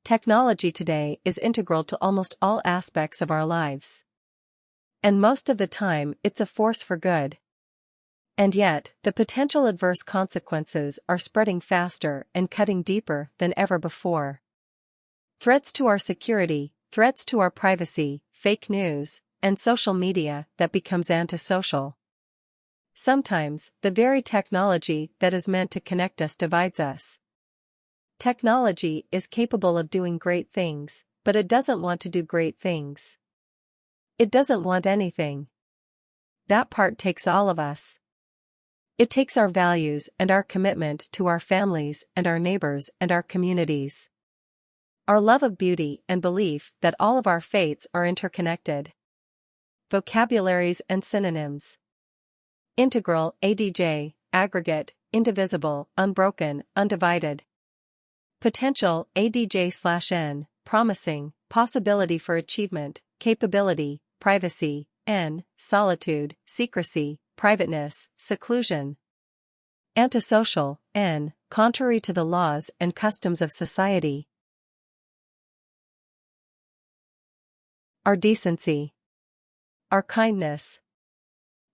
Technology today is integral to almost all aspects of our lives. And most of the time, it's a force for good. And yet, the potential adverse consequences are spreading faster and cutting deeper than ever before. Threats to our security, threats to our privacy, fake news, and social media that becomes antisocial. Sometimes, the very technology that is meant to connect us divides us. Technology is capable of doing great things, but it doesn't want to do great things. It doesn't want anything. That part takes all of us. It takes our values and our commitment to our families and our neighbors and our communities. Our love of beauty and belief that all of our fates are interconnected. Vocabularies and synonyms. Integral, ADJ, aggregate, indivisible, unbroken, undivided. Potential, ADJ/N, promising, possibility for achievement, capability, privacy, N, solitude, secrecy, privateness, seclusion. Antisocial, N, contrary to the laws and customs of society. Our decency. Our kindness.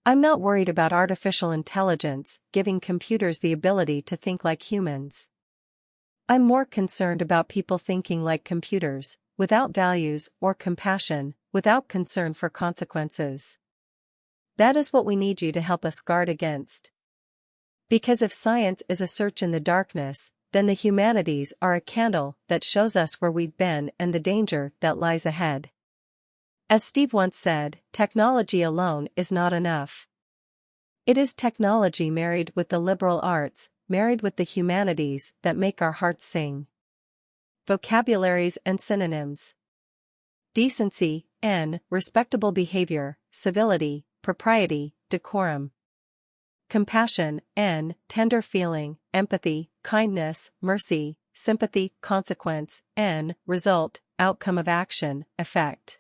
I'm not worried about artificial intelligence giving computers the ability to think like humans. I'm more concerned about people thinking like computers, without values or compassion, without concern for consequences. That is what we need you to help us guard against. Because if science is a search in the darkness, then the humanities are a candle that shows us where we've been and the danger that lies ahead. As Steve once said, technology alone is not enough. It is technology married with the liberal arts, married with the humanities that make our hearts sing. Vocabularies and synonyms. Decency, N, respectable behavior, civility, propriety, decorum. Compassion, N, tender feeling, empathy, kindness, mercy, sympathy, consequence, N, result, outcome of action, effect.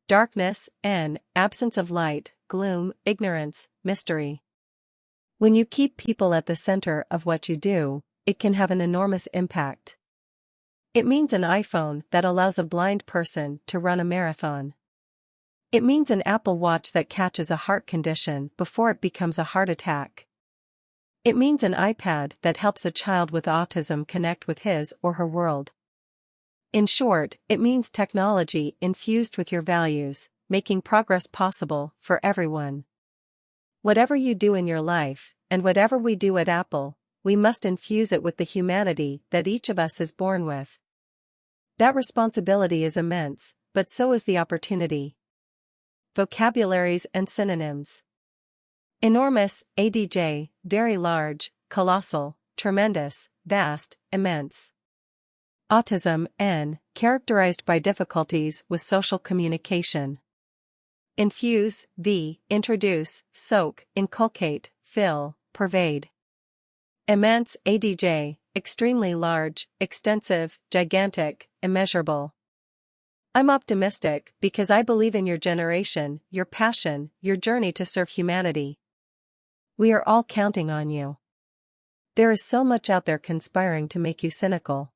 Darkness, N, absence of light, gloom, ignorance, mystery. When you keep people at the center of what you do, it can have an enormous impact. It means an iPhone that allows a blind person to run a marathon. It means an Apple Watch that catches a heart condition before it becomes a heart attack. It means an iPad that helps a child with autism connect with his or her world. In short, it means technology infused with your values, making progress possible for everyone. Whatever you do in your life, and whatever we do at Apple, we must infuse it with the humanity that each of us is born with. That responsibility is immense, but so is the opportunity. Vocabularies and synonyms. Enormous, ADJ, very large, colossal, tremendous, vast, immense. Autism, N, characterized by difficulties with social communication. Infuse, V, introduce, soak, inculcate, fill, pervade. Immense, ADJ, extremely large, extensive, gigantic, immeasurable. I'm optimistic because I believe in your generation, your passion, your journey to serve humanity. We are all counting on you. There is so much out there conspiring to make you cynical.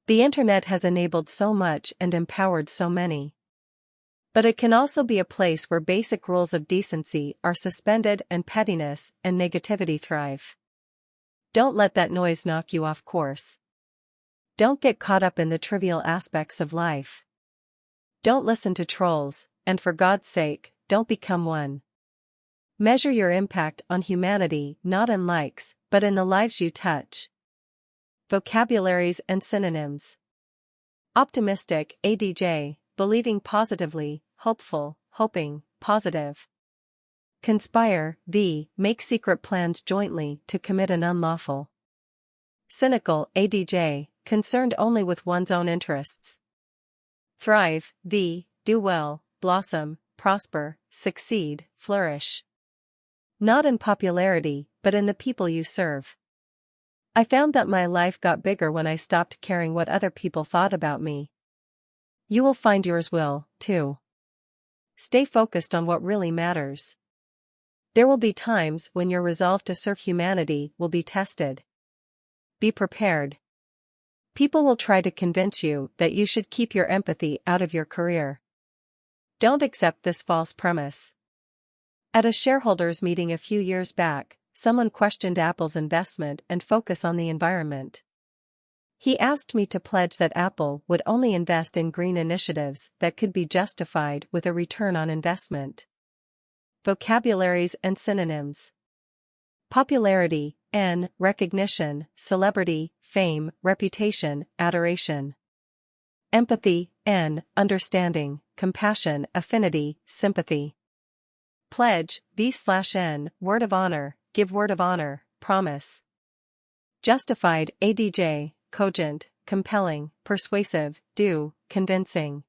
The internet has enabled so much and empowered so many. But it can also be a place where basic rules of decency are suspended and pettiness and negativity thrive. Don't let that noise knock you off course. Don't get caught up in the trivial aspects of life. Don't listen to trolls, and for God's sake, don't become one. Measure your impact on humanity not in likes, but in the lives you touch. Vocabularies and synonyms. Optimistic, ADJ, believing positively, hopeful, hoping, positive. Conspire, V, make secret plans jointly to commit an unlawful. Cynical, ADJ, concerned only with one's own interests. Thrive, V, do well, blossom, prosper, succeed, flourish. Not in popularity, but in the people you serve. I found that my life got bigger when I stopped caring what other people thought about me. You will find yours will, too. Stay focused on what really matters. There will be times when your resolve to serve humanity will be tested. Be prepared. People will try to convince you that you should keep your empathy out of your career. Don't accept this false premise. At a shareholders' meeting a few years back, someone questioned Apple's investment and focus on the environment. He asked me to pledge that Apple would only invest in green initiatives that could be justified with a return on investment. Vocabularies and synonyms. Popularity, N, recognition, celebrity, fame, reputation, adoration. Empathy, N, understanding, compassion, affinity, sympathy. Pledge, V/N, word of honor, give word of honor, promise. Justified, ADJ, cogent, compelling, persuasive, due, convincing.